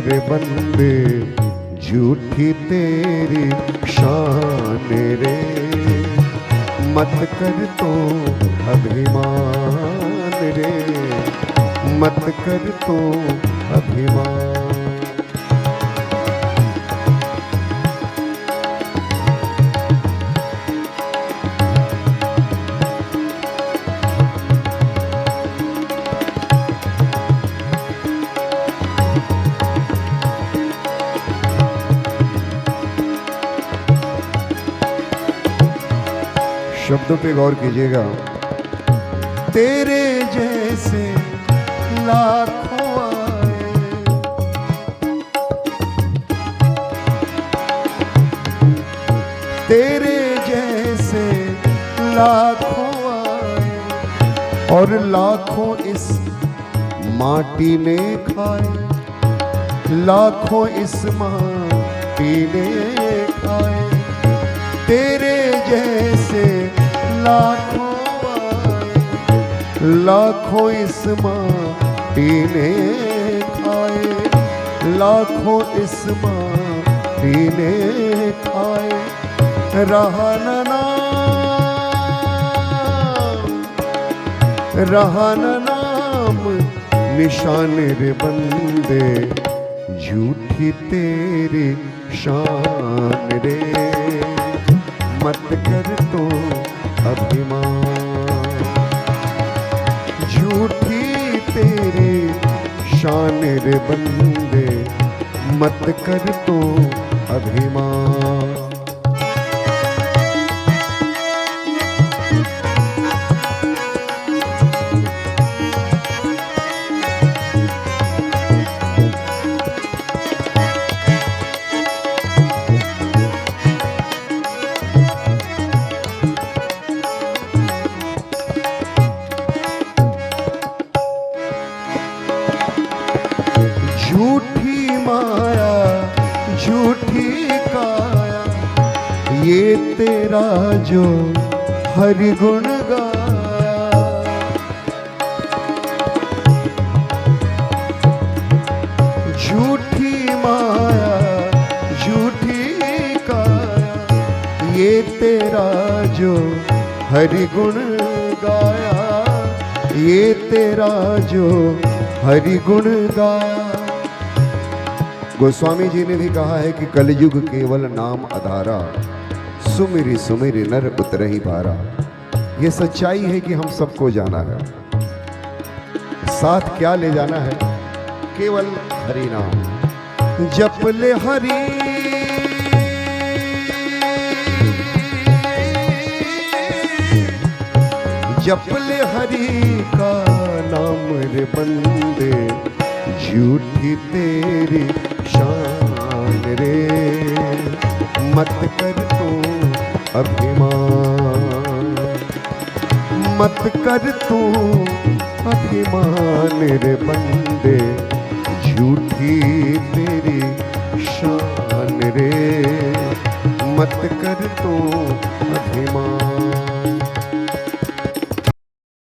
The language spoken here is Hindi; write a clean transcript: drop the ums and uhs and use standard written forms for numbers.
रे बंदे झूठी तेरी शान रे। मत कर तो अभिमान रे, मत कर तो अभिमान। शब्दों पे गौर कीजिएगा। तेरे जैसे लाखों आए, तेरे जैसे लाखों आए और लाखों इस माटी ने खाए, लाखों इस माटी ने खाए। तेरे जैसे लाखों आए, लाखों इस माटी ने खाए, लाखों इस माटी ने खाए। रहा न नाम निशान रे बंदे झूठी तेरी शान रे। मत कर तो अभिमान, झूठी तेरी शान रे बंदे मत कर तो अभिमान। झूठी माया झूठी काया, ये तेरा जो हरि गुण गाया। झूठी माया झूठी काया, ये तेरा जो हरि गुण गाया, ये तेरा जो हरि गुण गाया। गोस्वामी जी ने भी कहा है कि कलयुग केवल नाम आधारा, सुमिरी सुमिरी नर उतरहि पारा। ये सच्चाई है कि हम सबको जाना है, साथ क्या ले जाना है? केवल हरि नाम। जप ले हरि जप ले हरि का नाम रे बंदे झूठी तेरी शान रे। मत कर तो अभिमान, मत कर तो अभिमान रे बंदे झूठी तेरी शान रे। मत कर तो अभिमान।